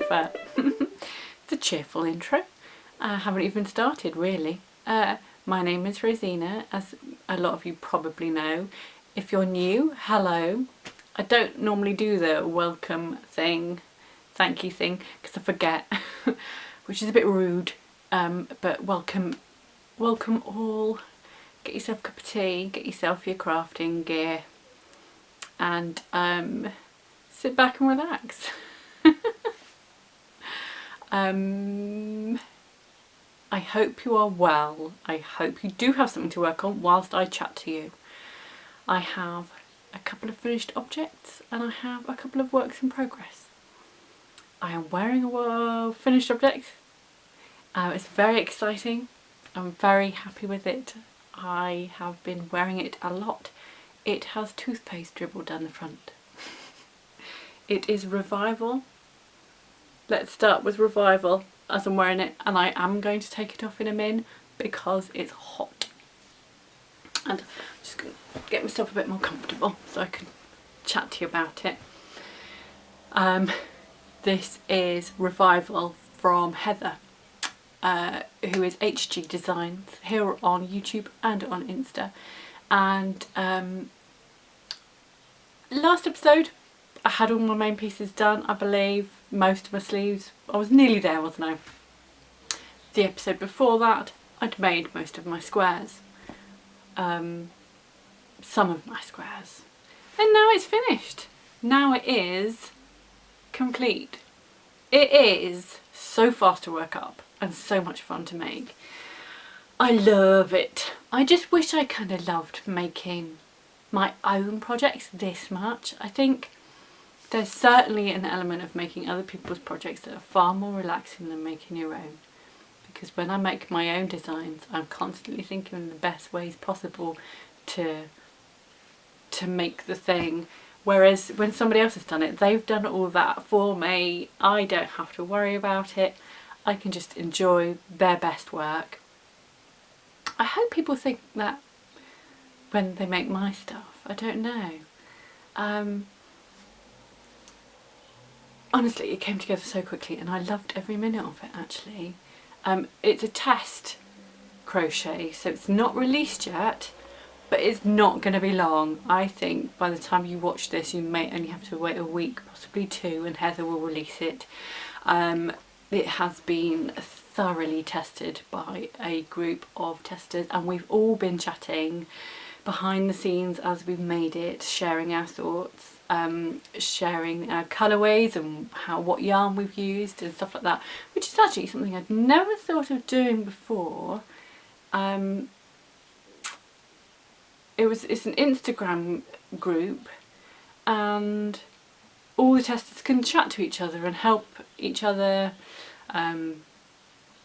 prefer. It's a cheerful intro. I haven't even started really. My name is Rosina, as a lot of you probably know. If you're new, hello. I don't normally do the welcome thing, thank you thing, because I forget, which is a bit rude. But welcome all. Get yourself a cup of tea, get yourself your crafting gear, and sit back and relax. I hope you are well. I hope you do have something to work on whilst I chat to you. I have a couple of finished objects and I have a couple of works in progress. I am wearing a finished object. It's very exciting. I'm very happy with it. I have been wearing it a lot. It has toothpaste dribbled down the front. It is Revival. Let's start with Revival as I'm wearing it, and I am going to take it off in a min because it's hot. And I'm just going to get myself a bit more comfortable so I can chat to you about it. This is Revival from Heather, who is HG Designs, here on YouTube and on Insta. And last episode I had all my main pieces done, I believe, most of my sleeves. I was nearly there, wasn't I? The episode before that I'd made most of my squares, some of my squares, and now it's finished. Now it is complete. It is so fast to work up and so much fun to make. I love it. I just wish I kind of loved making my own projects this much. I think there's certainly an element of making other people's projects that are far more relaxing than making your own. Because when I make my own designs, I'm constantly thinking of the best ways possible to make the thing. Whereas when somebody else has done it, they've done all that for me. I don't have to worry about it. I can just enjoy their best work. I hope people think that when they make my stuff. I don't know. Honestly, it came together so quickly and I loved every minute of it actually. It's a test crochet, so it's not released yet, but it's not going to be long. I think by the time you watch this you may only have to wait a week, possibly two, and Heather will release it. It has been thoroughly tested by a group of testers and we've all been chatting behind the scenes as we've made it, sharing our thoughts, sharing our colourways and what yarn we've used and stuff like that, which is actually something I'd never thought of doing before. It's an Instagram group and all the testers can chat to each other and help each other, give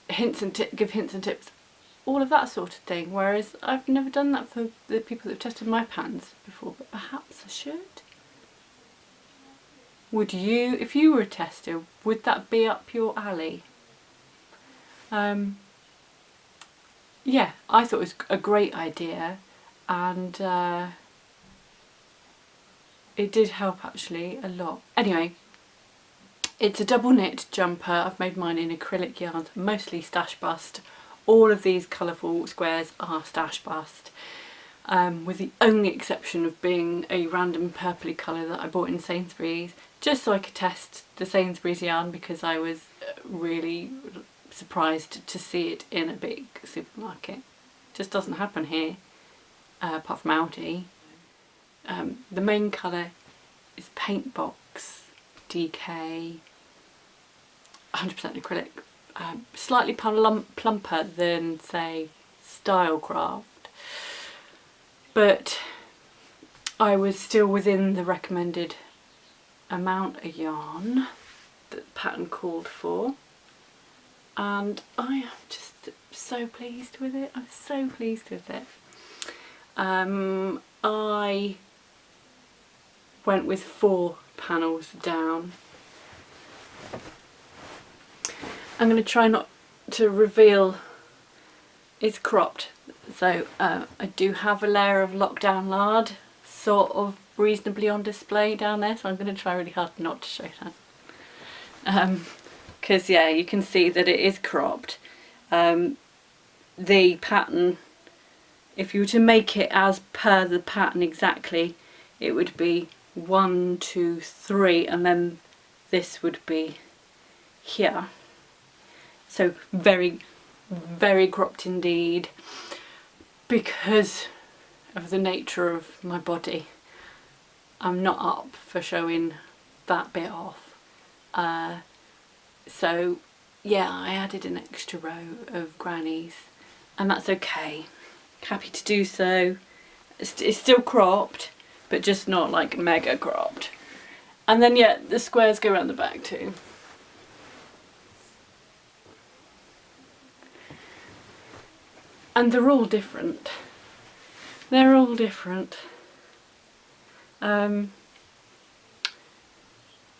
hints and tips, all of that sort of thing, whereas I've never done that for the people that have tested my patterns before, but perhaps I should. Would you, if you were a tester, would that be up your alley? Yeah, I thought it was a great idea, and it did help actually a lot. Anyway, it's a double knit jumper. I've made mine in acrylic yarn, mostly stash bust. All of these colourful squares are stash bust, with the only exception of being a random purpley colour that I bought in Sainsbury's, just so I could test the Sainsbury's yarn, because I was really surprised to see it in a big supermarket. Just doesn't happen here, apart from Aldi. The main colour is Paint Box DK, 100% acrylic, slightly plumper than say Stylecraft, but I was still within the recommended amount of yarn that the pattern called for, and I am just so pleased with it. I'm so pleased with it. I went with 4 panels down. I'm going to try not to reveal it's cropped, so I do have a layer of lockdown lard sort of reasonably on display down there, so I'm going to try really hard not to show that. because yeah, you can see that it is cropped. The pattern, if you were to make it as per the pattern exactly, it would be 1, 2, 3, and then this would be here. So very, very cropped indeed, because of the nature of my body. I'm not up for showing that bit off. So yeah, I added an extra row of grannies, and that's okay. Happy to do so. It's still cropped, but just not like mega cropped. And then yeah, the squares go around the back too. And they're all different. They're all different.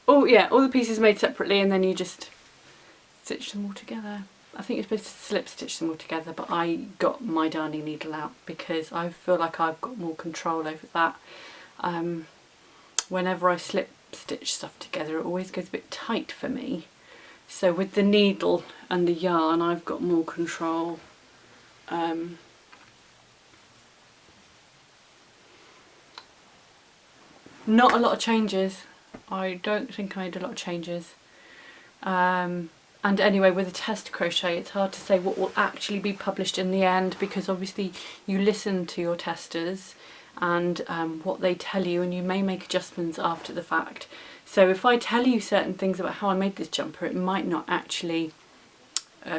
Oh yeah, all the pieces made separately, and then you just stitch them all together. I think you're supposed to slip stitch them all together, but I got my darning needle out because I feel like I've got more control over that. Whenever I slip stitch stuff together, it always goes a bit tight for me. So with the needle and the yarn, I've got more control. Not a lot of changes. I don't think I made a lot of changes. And anyway, with a test crochet, it's hard to say what will actually be published in the end, because obviously you listen to your testers and what they tell you, and you may make adjustments after the fact. So if I tell you certain things about how I made this jumper, it might not actually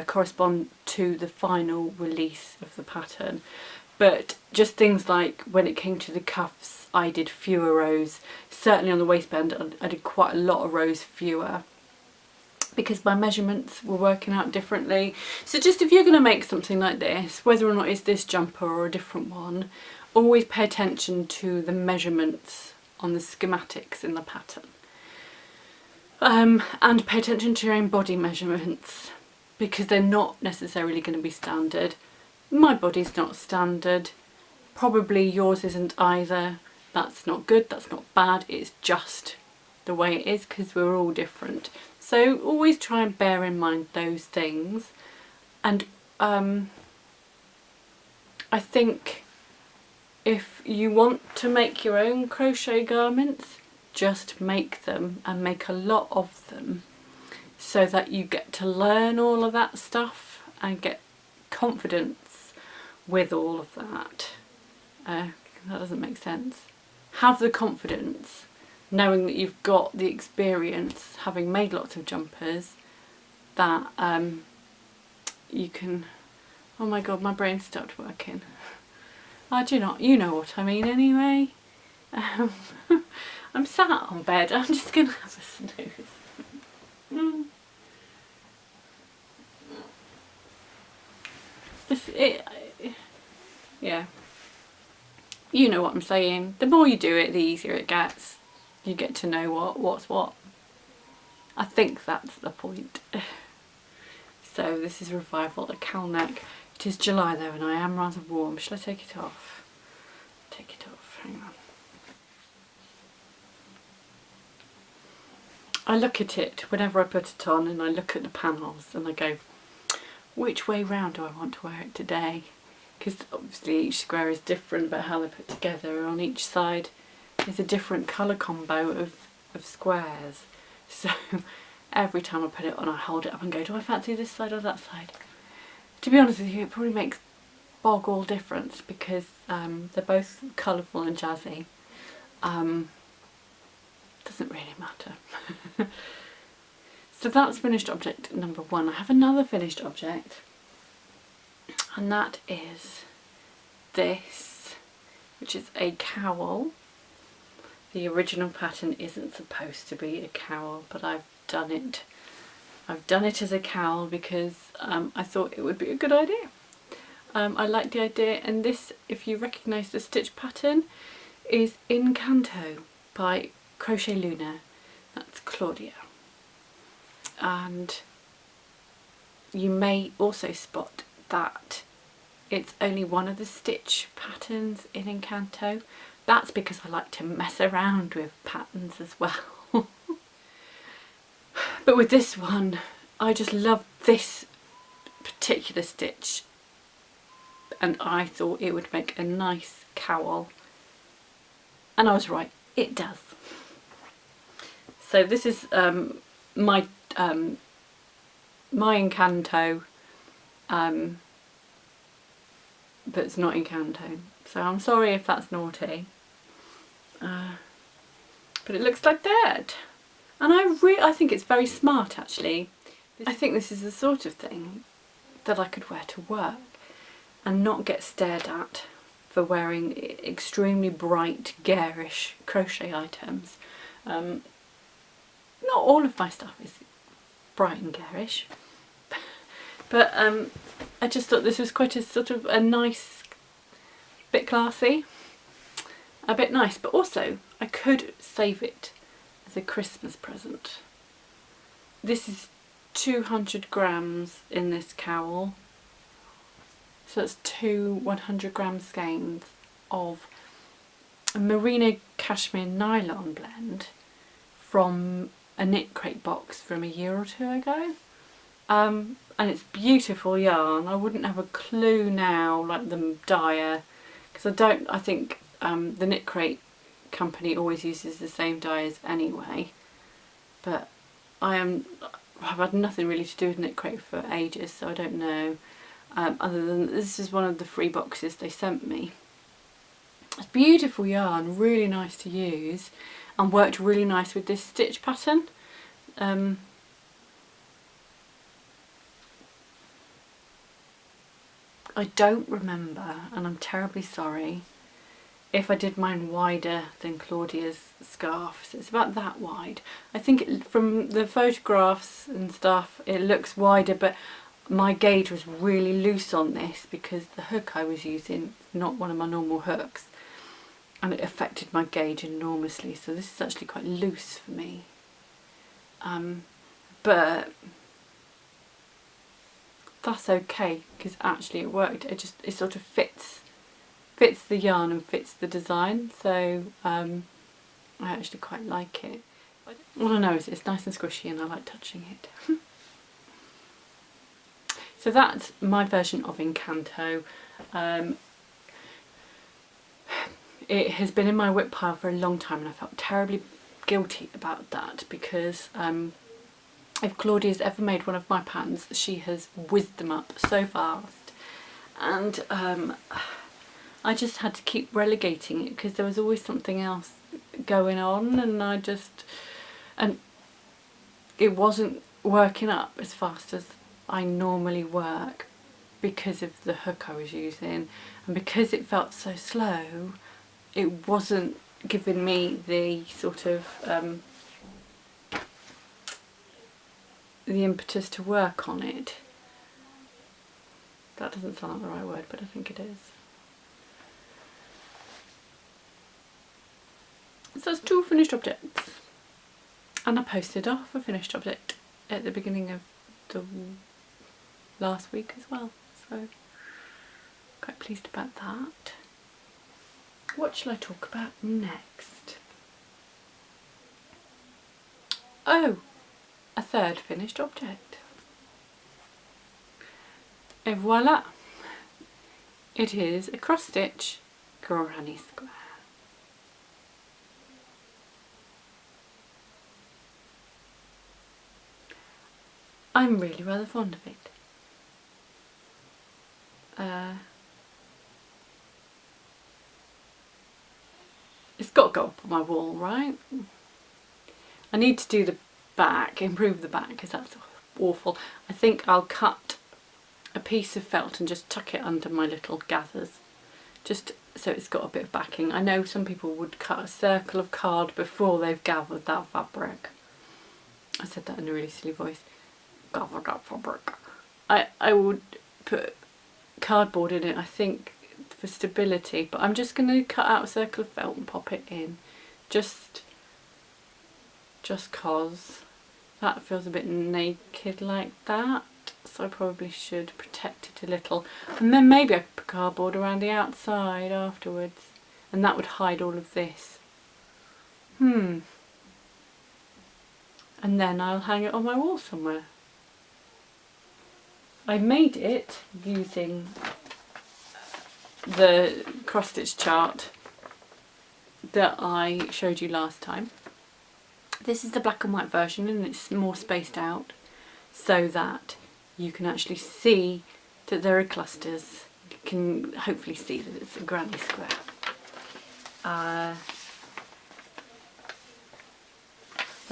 correspond to the final release of the pattern. But just things like when it came to the cuffs, I did fewer rows. Certainly on the waistband, I did quite a lot of rows fewer, because my measurements were working out differently. So just if you're going to make something like this, whether or not it's this jumper or a different one, always pay attention to the measurements on the schematics in the pattern. And pay attention to your own body measurements, because they're not necessarily going to be standard. My body's not standard, probably yours isn't either. That's not good, that's not bad, it's just the way it is, because we're all different. So always try and bear in mind those things. And I think if you want to make your own crochet garments, just make them, and make a lot of them, so that you get to learn all of that stuff and get confidence with all of that. That doesn't make sense. Have the confidence, knowing that you've got the experience, having made lots of jumpers, that you can... Oh my god, my brain stopped working. Do you know what I mean anyway. I'm sat on bed, I'm just going to have a snooze. Yeah, you know what I'm saying. The more you do it, the easier it gets. You get to know what's what. I think that's the point. So this is Revival, a cowl neck. It is July though, and I am rather warm. Shall I take it off? Take it off, hang on. I look at it whenever I put it on, and I look at the panels and I go, which way round do I want to wear it today? Because obviously each square is different, but how they're put together on each side is a different colour combo of squares. So every time I put it on, I hold it up and go, do I fancy this side or that side? To be honest with you, it probably makes bog all difference, because they're both colourful and jazzy. Doesn't really matter. So that's finished object number 1. I have another finished object, and that is this, which is a cowl. The original pattern isn't supposed to be a cowl, but I've done it. I've done it as a cowl because I thought it would be a good idea. I like the idea, and this, if you recognise the stitch pattern, is Encanto by Crochet Luna. That's Claudia. And you may also spot that it's only one of the stitch patterns in Encanto. That's because I like to mess around with patterns as well. But with this one, I just love this particular stitch, and I thought it would make a nice cowl, and I was right, it does. So this is my Encanto, but it's not Encanto, so I'm sorry if that's naughty, but it looks like that, and I think it's very smart actually. I think this is the sort of thing that I could wear to work and not get stared at for wearing extremely bright, garish crochet items. Not all of my stuff is bright and garish, but I just thought this was quite a sort of a nice, bit classy, a bit nice, but also I could save it as a Christmas present. This is 200 grams in this cowl, so that's 2 100-gram skeins of a merino cashmere nylon blend from a knit crate box from a year or two ago, and it's beautiful yarn. I wouldn't have a clue now, like the dyer, because I think the knit crate company always uses the same dyers anyway, but I've had nothing really to do with knit crate for ages, so I don't know, other than this is one of the free boxes they sent me. It's beautiful yarn, really nice to use, and worked really nice with this stitch pattern. I don't remember, and I'm terribly sorry, if I did mine wider than Claudia's scarf, so it's about that wide. I think from the photographs and stuff it looks wider, but my gauge was really loose on this because the hook I was using, not one of my normal hooks, and it affected my gauge enormously, so this is actually quite loose for me. But that's okay, because actually it worked. It sort of fits the yarn and fits the design, so I actually quite like it. All I know is it's nice and squishy and I like touching it. So that's my version of Encanto. It has been in my whip pile for a long time, and I felt terribly guilty about that because if Claudia's ever made one of my patterns, she has whizzed them up so fast, and I just had to keep relegating it because there was always something else going on, and it wasn't working up as fast as I normally work because of the hook I was using, and because it felt so slow, it wasn't giving me the sort of the impetus to work on it. That doesn't sound like the right word, but I think it is. So that's 2 finished objects, and I posted off a finished object at the beginning of the last week as well, so quite pleased about that. What shall I talk about next? Oh, a third finished object. Et voila! It is a cross stitch granny square. I'm really rather fond of it. It's got to go up on my wall, right? I need to do the back, improve the back, because that's awful. I think I'll cut a piece of felt and just tuck it under my little gathers, just so it's got a bit of backing. I know some people would cut a circle of card before they've gathered that fabric. I said that in a really silly voice. Gathered that fabric. I would put cardboard in it, I think, for stability, but I'm just going to cut out a circle of felt and pop it in, just cause that feels a bit naked like that, so I probably should protect it a little, and then maybe I could put cardboard around the outside afterwards, and that would hide all of this. And then I'll hang it on my wall somewhere. I made it using the cross stitch chart that I showed you last time. This is the black and white version, and it's more spaced out so that you can actually see that there are clusters. You can hopefully see that it's a granny square. I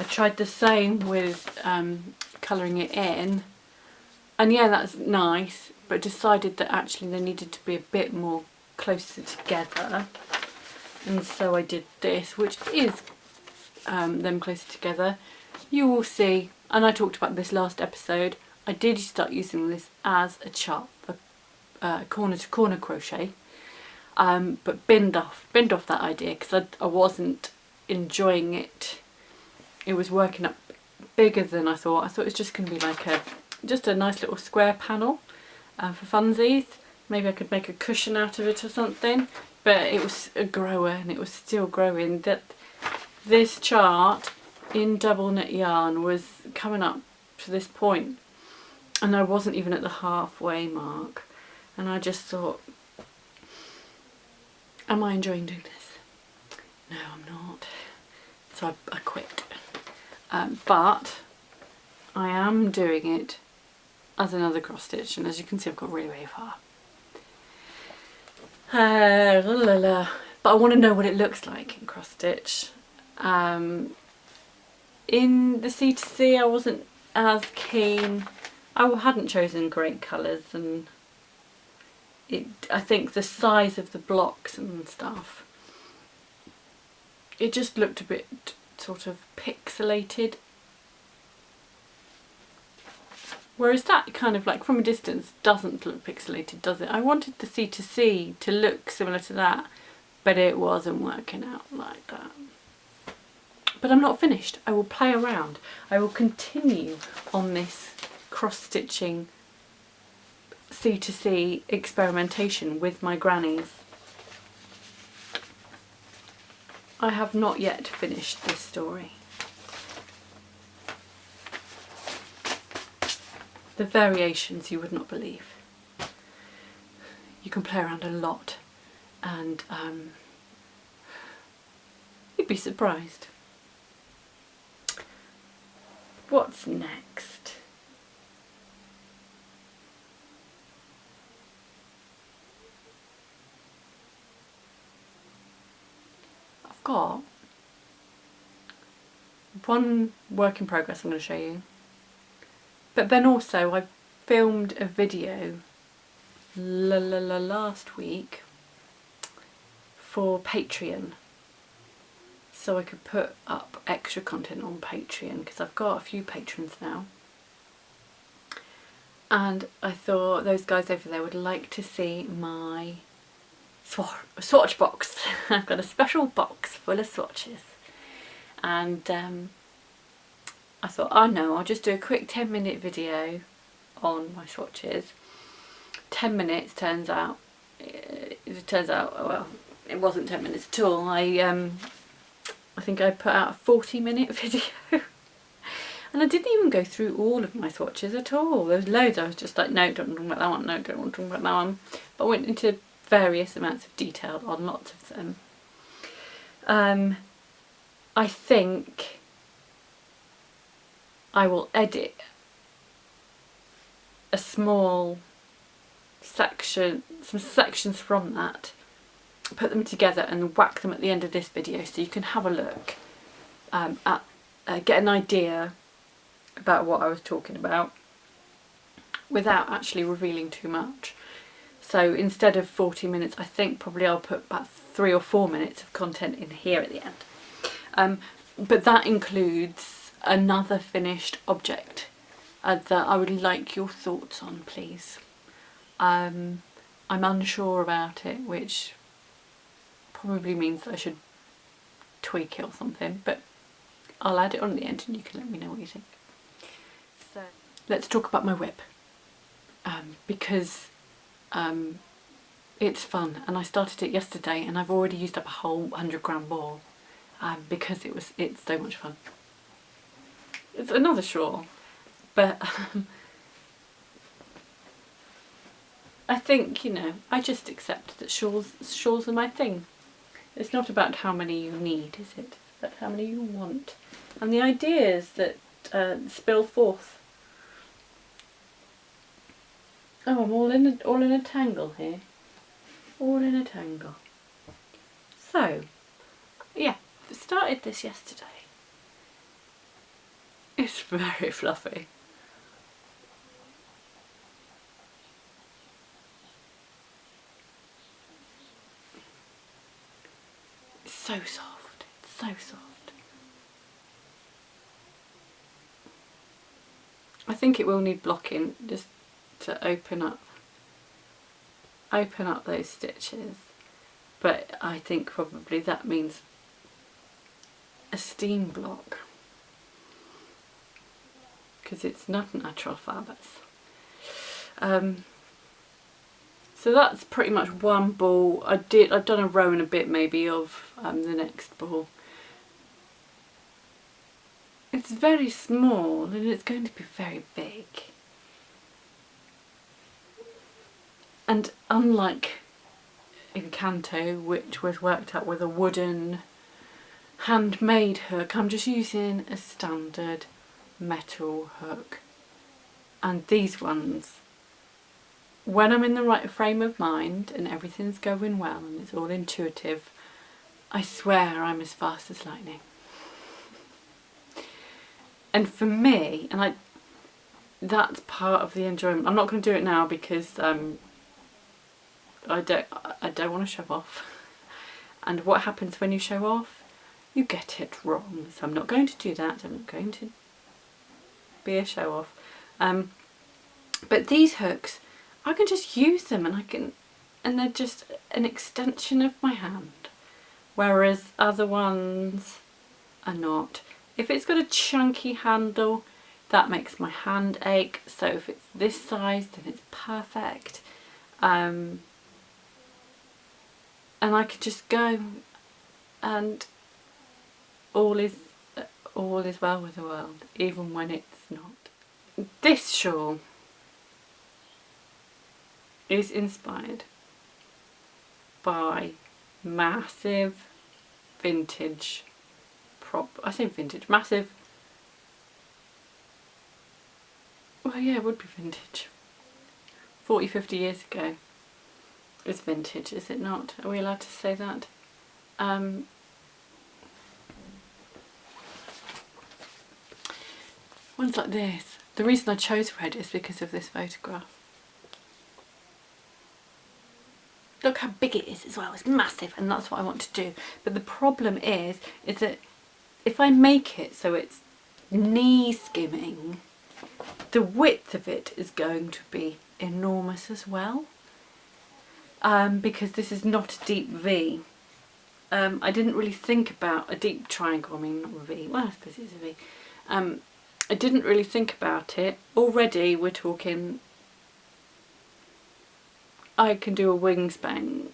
tried the same with colouring it in, and yeah, that's nice, but decided that actually they needed to be a bit more closer together, and so I did this, which is them closer together. You will see, and I talked about this last episode, I did start using this as a chart for corner to corner crochet, but binned off that idea because I wasn't enjoying it. It was working up bigger than I thought. I thought it was just going to be like just a nice little square panel for funsies. Maybe I could make a cushion out of it or something, but it was a grower and it was still growing. That this chart in double knit yarn was coming up to this point, and I wasn't even at the halfway mark, and I just thought, am I enjoying doing this? No, I'm not. So I quit. But I am doing it as another cross stitch, and as you can see I've got really, really far. But I want to know what it looks like in cross stitch. In the C2C I wasn't as keen. I hadn't chosen great colours, and I think the size of the blocks and stuff, it just looked a bit sort of pixelated. Whereas that kind of like from a distance doesn't look pixelated, does it? I wanted the C2C to look similar to that, but it wasn't working out like that. But I'm not finished. I will play around. I will continue on this cross-stitching C2C experimentation with my grannies. I have not yet finished this story. The variations you would not believe. You can play around a lot, and you'd be surprised. What's next? I've got one work in progress I'm going to show you, but then also I filmed a video last week for Patreon, so I could put up extra content on Patreon because I've got a few patrons now, and I thought those guys over there would like to see my swatch box. I've got a special box full of swatches, and I thought, oh no, I'll just do a quick 10-minute video on my swatches. 10 minutes turns out, well, it wasn't 10 minutes at all. I think I put out a 40-minute video. And I didn't even go through all of my swatches at all. There was loads. I was just like, no, don't talk about that one, no, don't want to talk about that one. But I went into various amounts of detail on lots of them. I think I will edit a small section, some sections from that, put them together and whack them at the end of this video so you can have a look get an idea about what I was talking about without actually revealing too much. So instead of 40 minutes, I think probably I'll put about 3 or 4 minutes of content in here at the end. But that includes another finished object that I would like your thoughts on, please. I'm unsure about it, which probably means I should tweak it or something, but I'll add it on at the end and you can let me know what you think. So let's talk about my whip, because it's fun, and I started it yesterday and I've already used up a whole 100-gram ball because it's so much fun. It's another shawl, but I think, you know, I just accept that shawls are my thing. It's not about how many you need, is it? It's about how many you want. And the ideas that spill forth. Oh, I'm all in a tangle here. All in a tangle. So, yeah, started this yesterday. It's very fluffy. It's so soft. It's so soft. I think it will need blocking just to open up those stitches, but I think probably that means a steam block because it's not natural fabrics. So that's pretty much one ball. I've done a row and a bit maybe of the next ball. It's very small and it's going to be very big. And unlike Encanto, which was worked out with a wooden handmade hook, I'm just using a standard metal hook. And these ones, when I'm in the right frame of mind and everything's going well and it's all intuitive, I swear I'm as fast as lightning. And for me, and that's part of the enjoyment. I'm not going to do it now because I don't want to show off. And what happens when you show off? You get it wrong. So I'm not going to do that. I'm not going to be a show off. But these hooks, I can just use them and they're just an extension of my hand. Whereas other ones are not. If it's got a chunky handle, that makes my hand ache. So if it's this size, then it's perfect. And I could just go and all is well with the world, even when it's not. This shawl is inspired by massive vintage I say vintage, massive, well yeah, it would be vintage. 40, 50 years ago. It's vintage, is it not? Are we allowed to say that? Ones like this. The reason I chose red is because of this photograph. Look how big it is as well, it's massive, and that's what I want to do. But the problem is that if I make it so it's knee skimming, the width of it is going to be enormous as well. Because this is not a deep V. I didn't really think about a deep triangle, I mean not a V, well I suppose it's a V. I didn't really think about it. Already we're talking, I can do a wingspan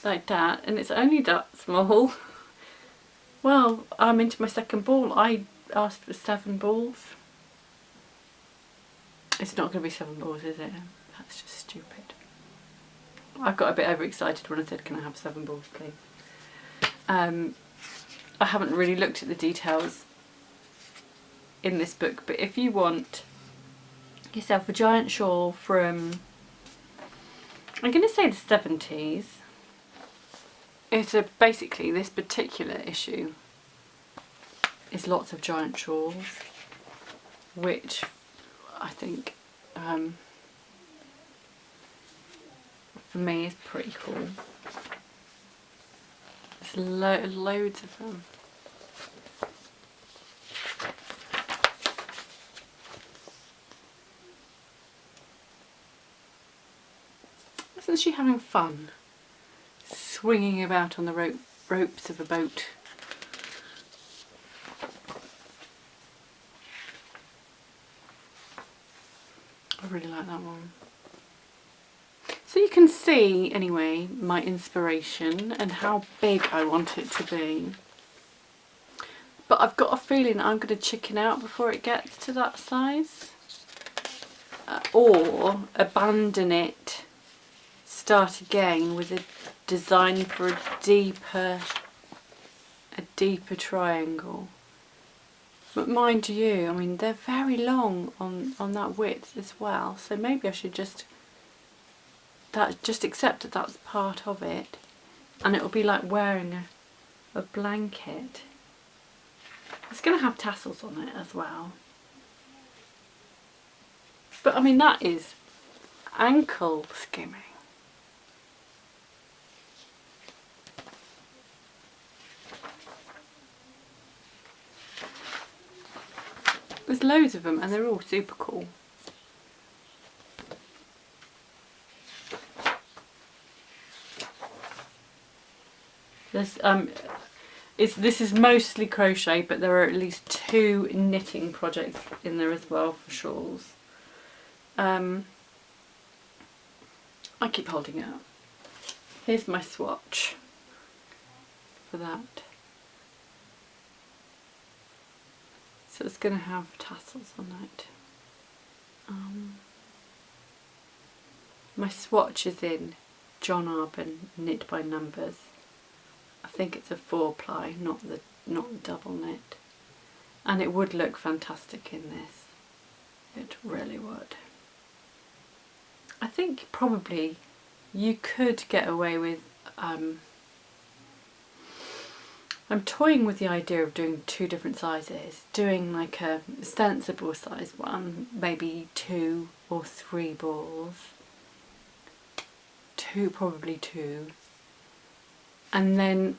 like that, and it's only that small. Well, I'm into my second ball. I asked for 7 balls. It's not going to be 7 balls, is it? That's just stupid. I got a bit overexcited when I said, can I have 7 balls, please? I haven't really looked at the details in this book, but if you want yourself a giant shawl from, I'm going to say the 70s. It's basically this particular issue is lots of giant shawls, which I think for me is pretty cool. There's loads of them. Isn't she having fun? Swinging about on the ropes of a boat. I really like that one. So you can see, anyway, my inspiration and how big I want it to be. But I've got a feeling I'm going to chicken out before it gets to that size. or abandon it, start again with a design for a deeper triangle. But mind you, I mean, they're very long on that width as well, so maybe I should just accept that that's part of it, and it'll be like wearing a blanket. It's going to have tassels on it as well. But I mean, that is ankle skimming. There's loads of them and they're all super cool. This is mostly crochet, but there are at least 2 knitting projects in there as well for shawls. I keep holding it up. Here's my swatch for that. So it's going to have tassels on it. My swatch is in John Arbon Knit by Numbers. I think it's a 4-ply, not the double knit, and it would look fantastic in this. It really would. I think probably you could get away with. I'm toying with the idea of doing 2 different sizes, doing like a sensible size one, maybe 2 or 3 balls, probably 2. And then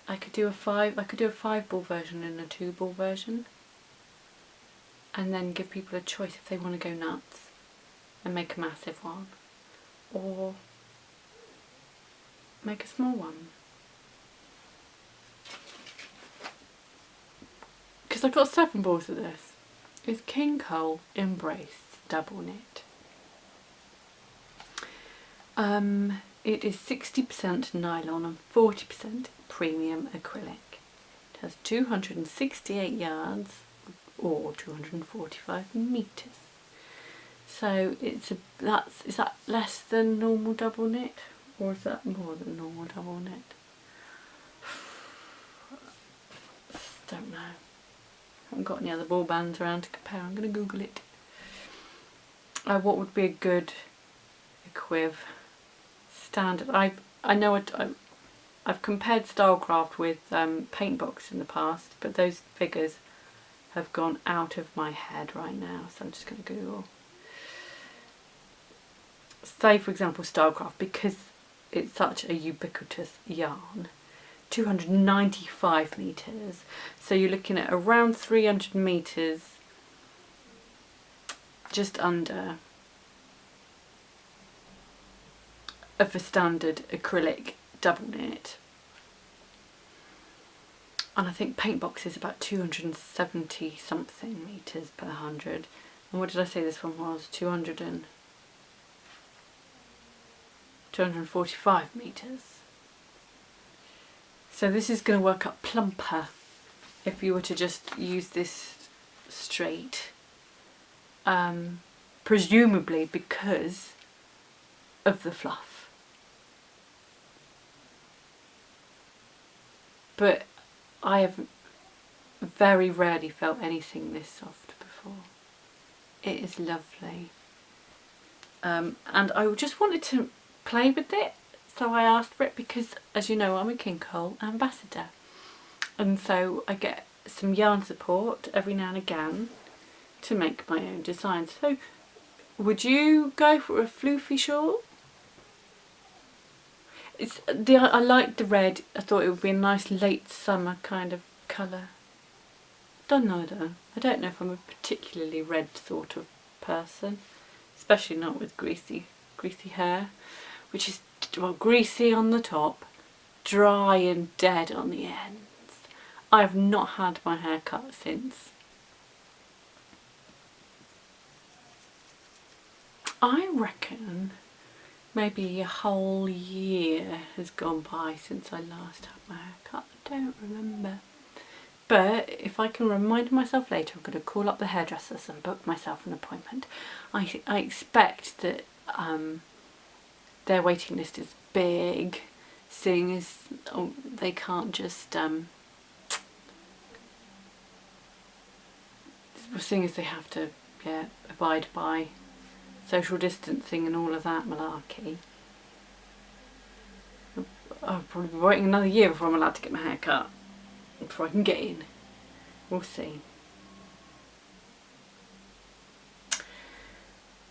I could do a 5-ball version and a 2-ball version, and then give people a choice if they want to go nuts and make a massive one, or make a small one. Because I've got 7 balls of this. It's King Cowl Embrace double knit. It is 60% nylon and 40% premium acrylic. It has 268 yards or 245 metres. So is that less than normal double knit, or is that more than normal double knit? Don't know. I haven't got any other ball bands around to compare. I'm going to Google it. What would be a good equiv? Standard. I know I've compared Stylecraft with Paintbox in the past, but those figures have gone out of my head right now, so I'm just going to Google. Say for example Stylecraft, because it's such a ubiquitous yarn, 295 metres, so you're looking at around 300 metres, just under, of a standard acrylic double knit. And I think Paintbox is about 270 something metres per 100. And what did I say this one was? 245 metres. So this is going to work up plumper if you were to just use this straight. Presumably because of the fluff. But I have very rarely felt anything this soft before. It is lovely. And I just wanted to play with it, so I asked for it because, as you know, I'm a King Cowl ambassador. And so I get some yarn support every now and again to make my own designs. So would you go for a floofy shawl? I liked the red. I thought it would be a nice late summer kind of colour. Don't know though. I don't know if I'm a particularly red sort of person, especially not with greasy hair, which is, well, greasy on the top, dry and dead on the ends. I have not had my hair cut since. I reckon maybe a whole year has gone by since I last had my hair cut. I don't remember. But if I can remind myself later, I'm going to call up the hairdressers and book myself an appointment. I expect that their waiting list is big, seeing as they can't just, seeing as they have to abide by social distancing and all of that malarkey. I'll probably be waiting another year before I'm allowed to get my hair cut, before I can get in. We'll see.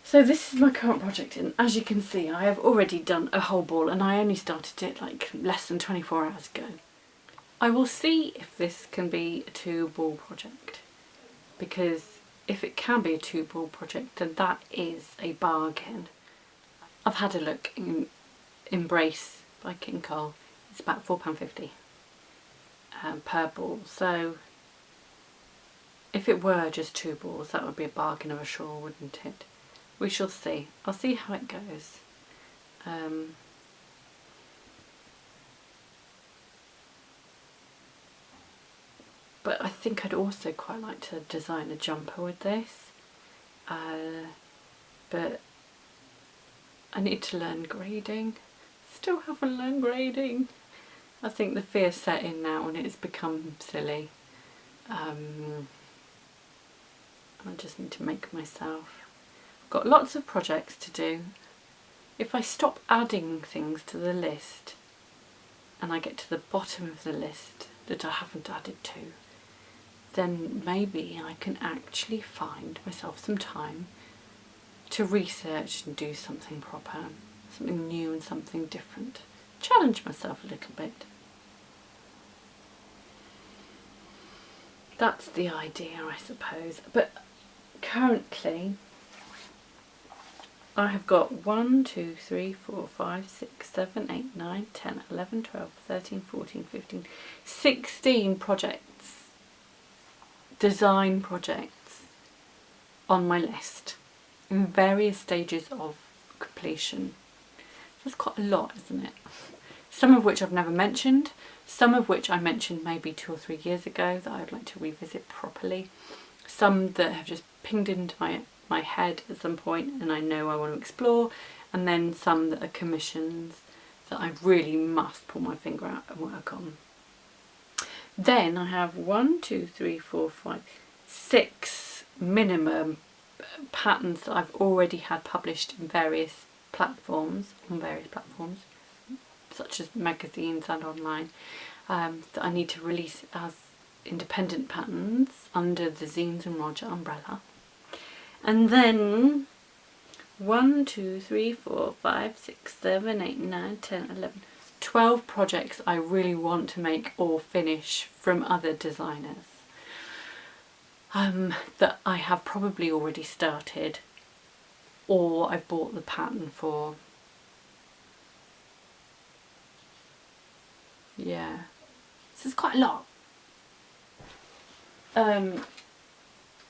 So this is my current project, and as you can see I have already done a whole ball, and I only started it like less than 24 hours ago. I will see if this can be a 2-ball project, because if it can be a 2-ball project then that is a bargain. I've had a look in Embrace by Cowl. It's about £4.50 per ball, so if it were just 2 balls that would be a bargain of a shawl, wouldn't it? We shall see. I'll see how it goes. But I think I'd also quite like to design a jumper with this. But I need to learn grading. Still haven't learned grading. I think the fear's set in now and it's become silly. I just need to make myself. Got lots of projects to do. If I stop adding things to the list and I get to the bottom of the list that I haven't added to, then maybe I can actually find myself some time to research and do something proper, something new and something different. Challenge myself a little bit. That's the idea, I suppose. But currently I have got 1, 2, 3, 4, 5, 6, 7, 8, 9, 10, 11, 12, 13, 14, 15, 16 projects, design projects on my list in various stages of completion. That's quite a lot, isn't it? Some of which I've never mentioned, some of which I mentioned maybe 2 or 3 years ago that I would like to revisit properly, some that have just pinged into my head at some point and I know I want to explore, and then some that are commissions that I really must pull my finger out and work on. Then I have 1, 2, 3, 4, 5, 6 minimum patterns that I've already had published in various platforms, such as magazines and online, that I need to release as independent patterns under the Zines and Roger umbrella. And then 1, 2, 3, 4, 5, 6, 7, 8, 9, 10, 11, 12 projects I really want to make or finish from other designers that I have probably already started or I've bought the pattern for. Yeah, this is quite a lot.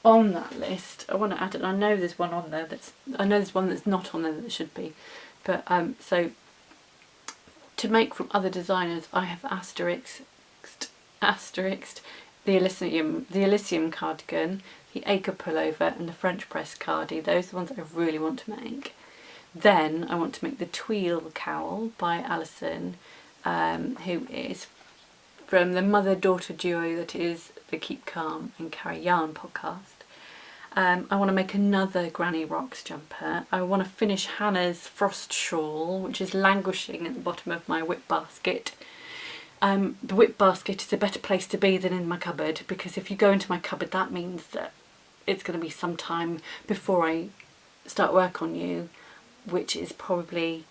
On that list, I want to add it. I know there's one on there there's one that's not on there that should be, but so to make from other designers, I have asterisked the Elysium cardigan, the Acre pullover, and the French press cardi. Those are the ones I really want to make. Then I want to make the Tweel cowl by Alison, who is from the mother-daughter duo that is the Keep Calm and Carry Yarn podcast. I want to make another Granny Rocks jumper. I want to finish Hannah's frost shawl, which is languishing at the bottom of my whip basket. The whip basket is a better place to be than in my cupboard, because if you go into my cupboard that means that it's going to be some time before I start work on you, which is probably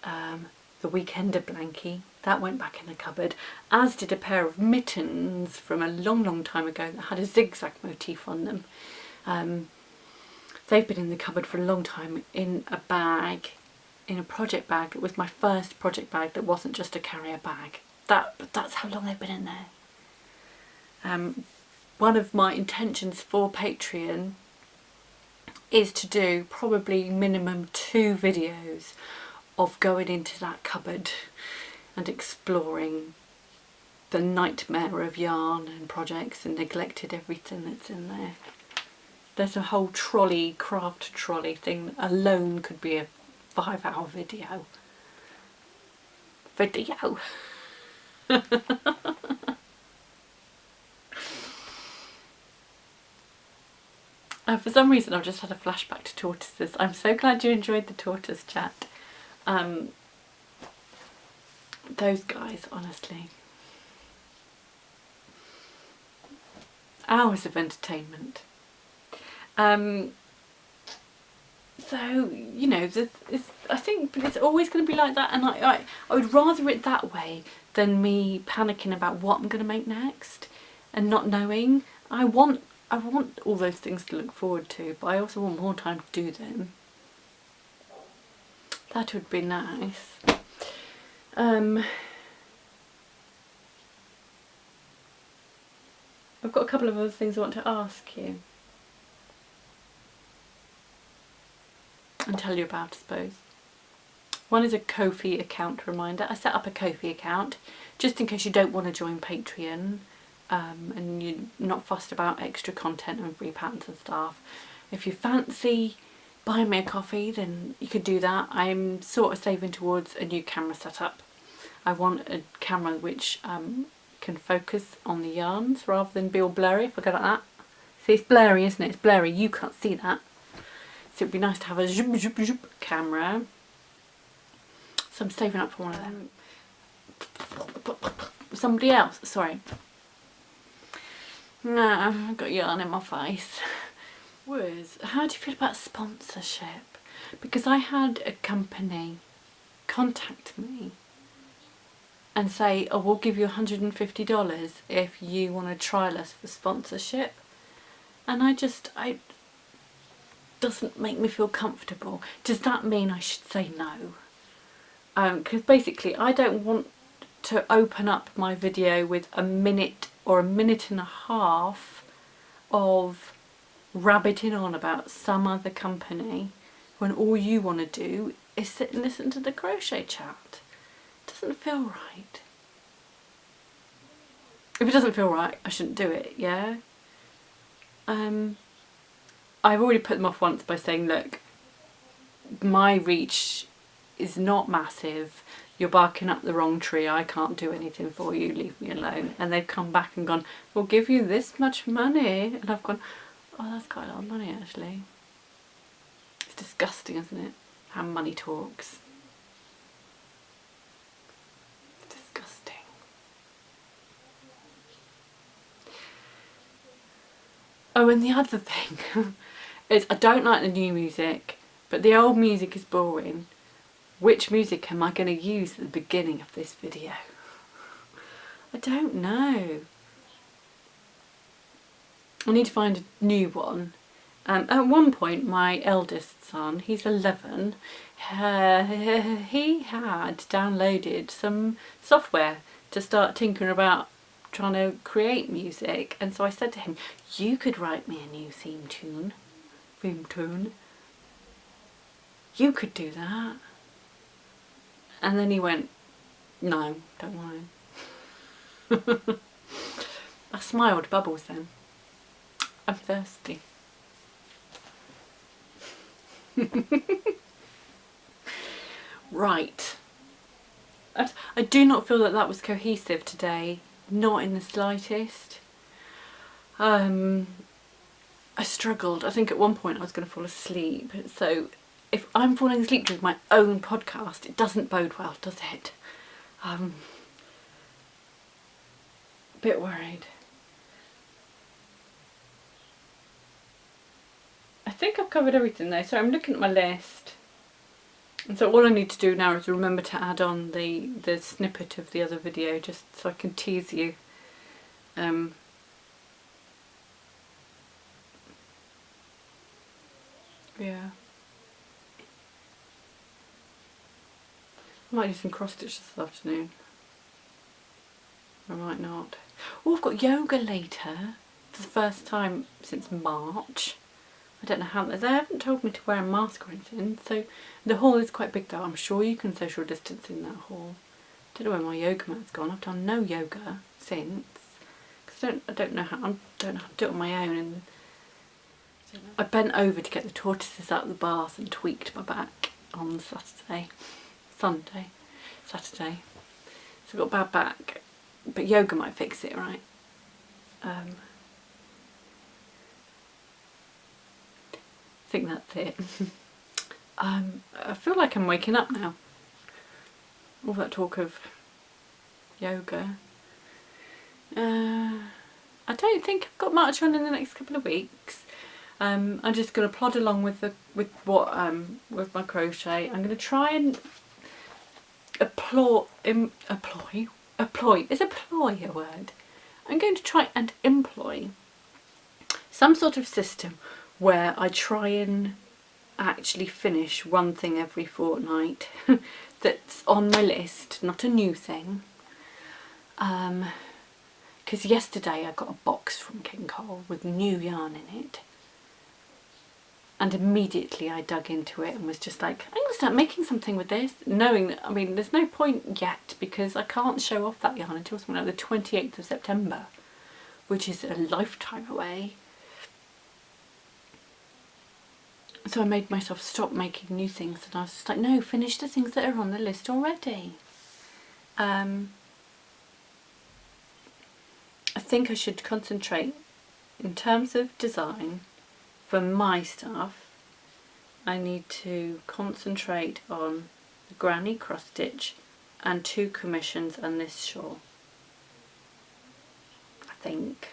the Weekender blankie. That went back in the cupboard, as did a pair of mittens from a long time ago that had a zigzag motif on them. They've been in the cupboard for a long time in a bag, in a project bag. It was my first project bag that wasn't just a carrier bag. But that's how long they've been in there. One of my intentions for Patreon is to do probably minimum 2 videos of going into that cupboard and exploring the nightmare of yarn and projects and neglected everything that's in there. There's a whole trolley, craft trolley thing that alone could be a 5-hour video. For some reason I've just had a flashback to tortoises. I'm so glad you enjoyed the tortoise chat. Those guys, honestly. Hours of entertainment. So, you know, I think it's always going to be like that, and I would rather it that way than me panicking about what I'm going to make next and not knowing. I want all those things to look forward to, but I also want more time to do them. That would be nice. I've got a couple of other things I want to ask you and tell you about, I suppose. One is a Ko-fi account reminder. I set up a Ko-fi account just in case you don't want to join Patreon and you're not fussed about extra content and free patterns and stuff. If you fancy buying me a coffee, then you could do that. I'm sort of saving towards a new camera setup. I want a camera which can focus on the yarns rather than be all blurry, if I go like that. See, it's blurry, isn't it? It's blurry, you can't see that. So it'd be nice to have a zoom, zoom, zoom camera. So I'm saving up for one of them. Somebody else, sorry. Nah, I've got yarn in my face. How do you feel about sponsorship? Because I had a company contact me and say, oh, we'll give you $150 if you want to trial us for sponsorship. And I doesn't make me feel comfortable. Does that mean I should say no? Because basically I don't want to open up my video with a minute or a minute and a half of rabbiting on about some other company when all you want to do is sit and listen to the crochet chat. Doesn't feel right. If it doesn't feel right, I shouldn't do it, yeah? I've already put them off once by saying, look, my reach is not massive, you're barking up the wrong tree, I can't do anything for you, leave me alone. And they've come back and gone, we'll give you this much money. And I've gone, oh, that's quite a lot of money actually. It's disgusting, isn't it? How money talks. It's disgusting. Oh, and the other thing is I don't like the new music, but the old music is boring. Which music am I going to use at the beginning of this video? I don't know. I need to find a new one. At one point, my eldest son, he's 11, he had downloaded some software to start tinkering about trying to create music, and so I said to him, you could write me a new theme tune. You could do that. And then he went, no, don't want to. I smiled bubbles then. I'm thirsty. Right. I do not feel that that was cohesive today. Not in the slightest. I struggled. I think at one point I was going to fall asleep. So if I'm falling asleep during my own podcast, it doesn't bode well, does it? A bit worried. I think I've covered everything though, so I'm looking at my list. And so all I need to do now is remember to add on the snippet of the other video, just so I can tease you. Yeah. I might do some cross stitch this afternoon. I might not. Oh, I've got yoga later for the first time since March. I don't know how, they haven't told me to wear a mask or anything, so the hall is quite big though. I'm sure you can social distance in that hall. don't know where my yoga mat's gone. I've done no yoga since, because I don't know how to do it on my own. And I bent over to get the tortoises out of the bath and tweaked my back on Saturday. So I've got a bad back, but yoga might fix it, right? I think that's it. I feel like I'm waking up now. All that talk of yoga. I don't think I've got much on in the next couple of weeks. I'm just going to plod along with my crochet. I'm going to try and employ. Is employ a word? I'm going to try and employ some sort of system where I try and actually finish one thing every fortnight that's on my list, not a new thing. Because yesterday I got a box from Cowl with new yarn in it, and immediately I dug into it and was just like, I'm going to start making something with this, knowing that, I mean, there's no point yet because I can't show off that yarn until something like the 28th of September, which is a lifetime away. So I made myself stop making new things, and I was just like, no, finish the things that are on the list already. I think I should concentrate in terms of design. For my stuff, I need to concentrate on the granny cross stitch and 2 commissions and this shawl, I think.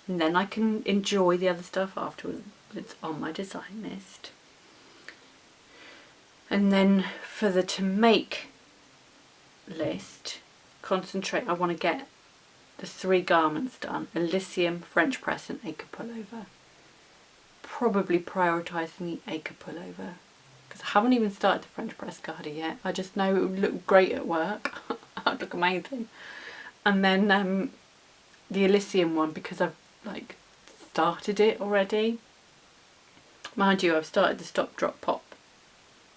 And then I can enjoy the other stuff afterwards that's on my design list. And then for the to make list, concentrate, I want to get the 3 garments done: Elysium, French press and acre pullover. Probably prioritising the acre pullover because I haven't even started the French press garter yet. I just know it would look great at work. It would look amazing. And then the Elysium one, because I've like started it already. Mind you, I've started the stop drop pop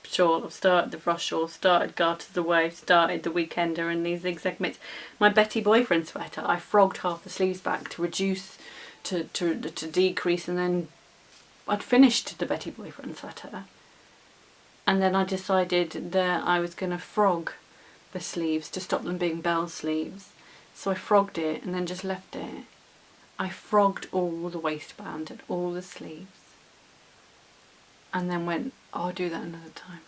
shawl, I've started the frost shawl, started garters away, started the weekender and these zigzag mitts. My Betty boyfriend sweater, I frogged half the sleeves back to reduce, to decrease, and then I'd finished the Betty boyfriend sweater, and then I decided that I was going to frog the sleeves to stop them being bell sleeves. So I frogged it and then just left it. I frogged all the waistband and all the sleeves, and then went, oh, I'll do that another time.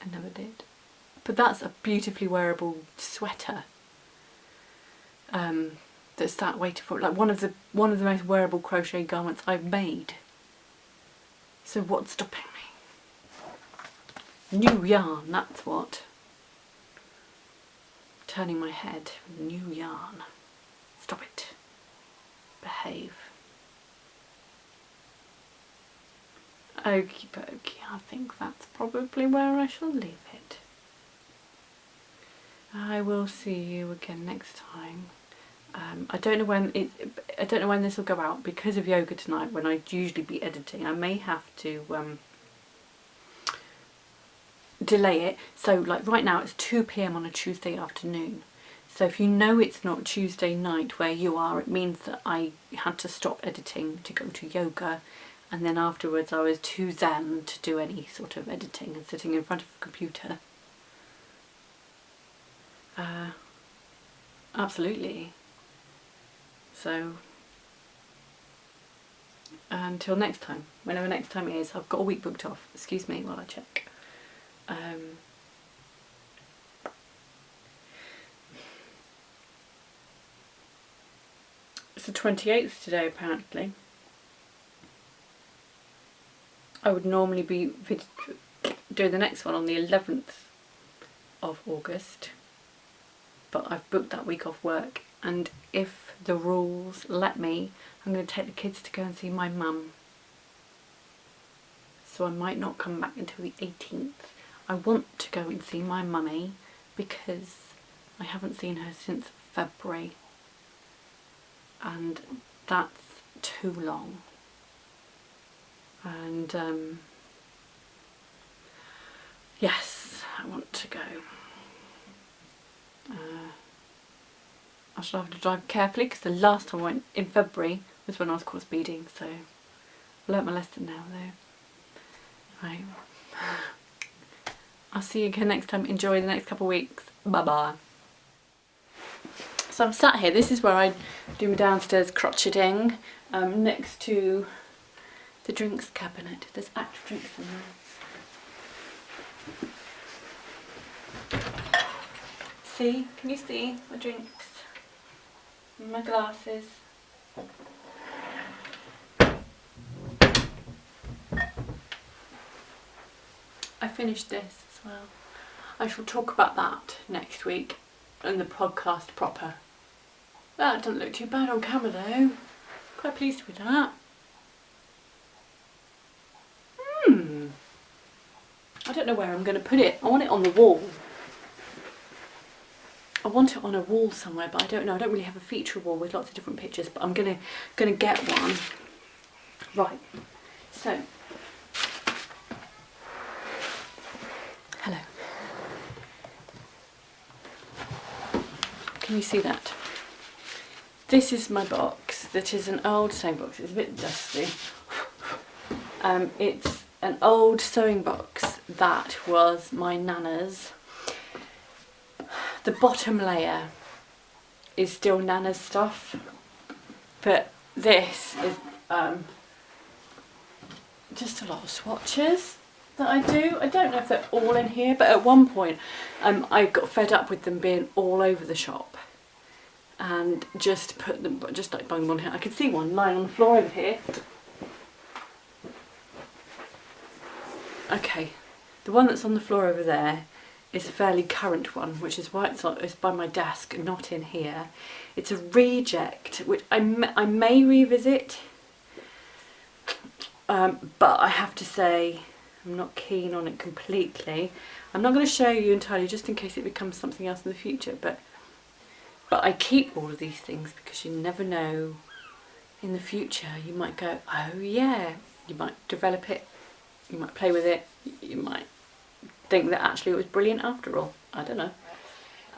I never did. But that's a beautifully wearable sweater. That's that waiting for, like one of the most wearable crochet garments I've made. So what's stopping me? New yarn, that's what. Turning my head. New yarn. Stop it. Behave. Okie dokie, I think that's probably where I shall leave it. I will see you again next time. I don't know when this will go out because of yoga tonight, when I'd usually be editing. I may have to delay it. So like right now it's 2 PM on a Tuesday afternoon. So if you know it's not Tuesday night where you are, it means that I had to stop editing to go to yoga, and then afterwards I was too zen to do any sort of editing and sitting in front of a computer. Absolutely. So until next time, whenever next time it is. I've got a week booked off. Excuse me while I check. It's the 28th today apparently. I would normally be doing the next one on the 11th of August, but I've booked that week off work, and if the rules let me, I'm going to take the kids to go and see my mum. So I might not come back until the 18th. I want to go and see my mummy because I haven't seen her since February, and that's too long. And yes, I want to go. I shall have to drive carefully because the last time I went in February was when I was course speeding, so I learnt my lesson now though. Right. I'll see you again next time. Enjoy the next couple of weeks. Bye bye. So I'm sat here, this is where I do my downstairs crocheting, next to the drinks cabinet. There's actual drinks in there. See? Can you see my drinks? My glasses. I finished this as well. I shall talk about that next week in the podcast proper. That doesn't look too bad on camera though. Quite pleased with that. I don't know where I'm going to put it. I want it on the wall. I want it on a wall somewhere, but I don't know. I don't really have a feature wall with lots of different pictures, but I'm gonna get one. Right. So, hello. Can you see that? This is my box. That is an old sewing box. It's a bit dusty. It's an old sewing box that was my nana's. The bottom layer is still Nana's stuff, but this is just a lot of swatches that I do. I don't know if they're all in here, but at one point I got fed up with them being all over the shop and just put them, just like bung them on here. I can see one lying on the floor over here. Okay, the one that's on the floor over there is a fairly current one, which is why it's by my desk, not in here. It's a reject, which I may revisit, but I have to say I'm not keen on it completely. I'm not going to show you entirely, just in case it becomes something else in the future, but I keep all of these things because you never know in the future. You might go, oh yeah, you might develop it, you might play with it, you might think that actually it was brilliant after all. I don't know.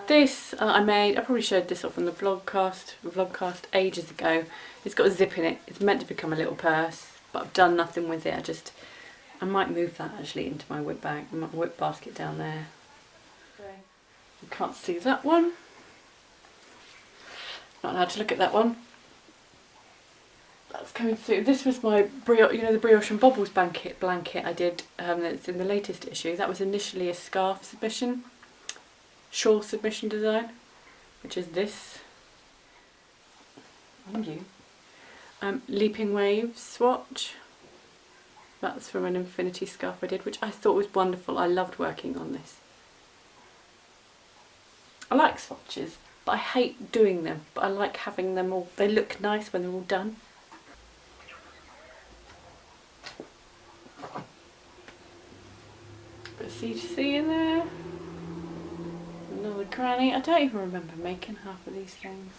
This I probably showed this off on the vlogcast ages ago. It's got a zip in it. It's meant to become a little purse, but I've done nothing with it. I might move that actually into my whip bag, my whip basket down there. You can't see that one. Not allowed to look at that one. That's coming through. This was my the brioche and bobbles blanket I did. That's in the latest issue. That was initially a scarf submission, shawl submission design, which is this. And you. Leaping Waves swatch. That's from an infinity scarf I did, which I thought was wonderful. I loved working on this. I like swatches, but I hate doing them. But I like having them all. They look nice when they're all done. C2C in there. Another granny. I don't even remember making half of these things.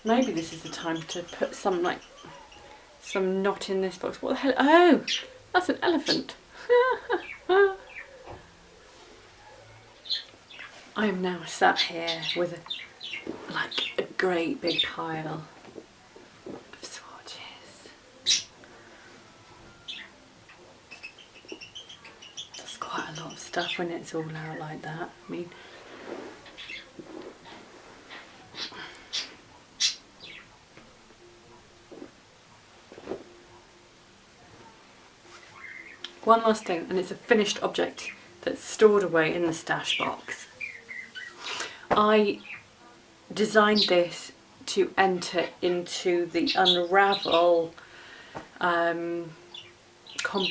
Maybe this is the time to put some knot in this box. What the hell? Oh, that's an elephant. I am now sat here with a great big pile of swatches. That's quite a lot of stuff when it's all out like that. I mean, one last thing, and it's a finished object that's stored away in the stash box. I designed this to enter into the Unravel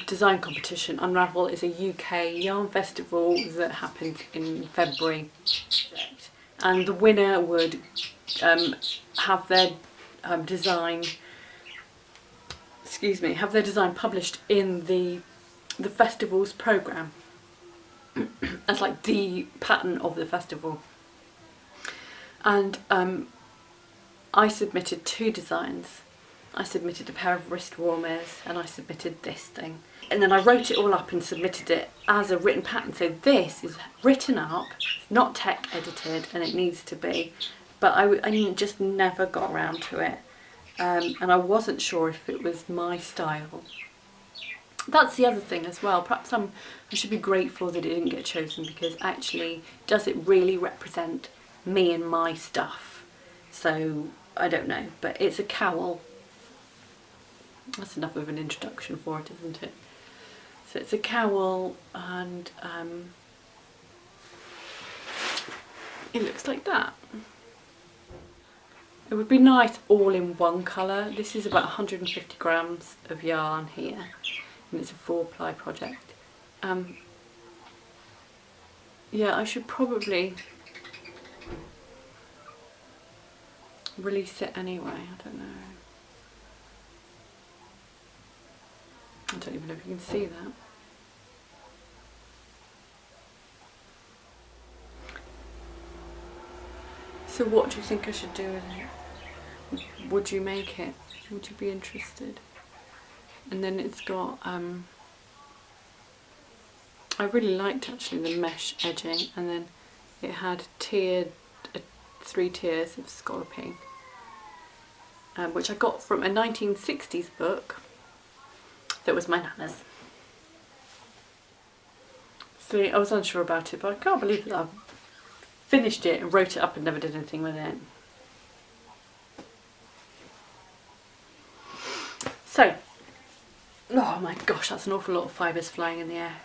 design competition. Unravel is a UK yarn festival that happened in February, and the winner would have their design published in the festival's programme as like the pattern of the festival. And I submitted 2 designs, I submitted a pair of wrist warmers, and I submitted this thing. And then I wrote it all up and submitted it as a written pattern. So this is written up, it's not tech edited, and it needs to be. But I just never got around to it. And I wasn't sure if it was my style. That's the other thing as well. Perhaps I should be grateful that it didn't get chosen, because actually, does it really represent me and my stuff? So I don't know, but it's a cowl. That's enough of an introduction for it, isn't it? So it's a cowl, and it looks like that. It would be nice all in one colour. This is about 150 grams of yarn here, and it's a 4-ply project. Yeah, I should probably release it anyway, I don't know. I don't even know if you can see that. So what do you think I should do with it? Would you make it? Would you be interested? And then it's got, I really liked actually the mesh edging, and then it had tiered, 3 tiers of scalloping, which I got from a 1960s book that was my nana's. So I was unsure about it, but I can't believe that I finished it and wrote it up and never did anything with it. So, oh my gosh, that's an awful lot of fibres flying in the air.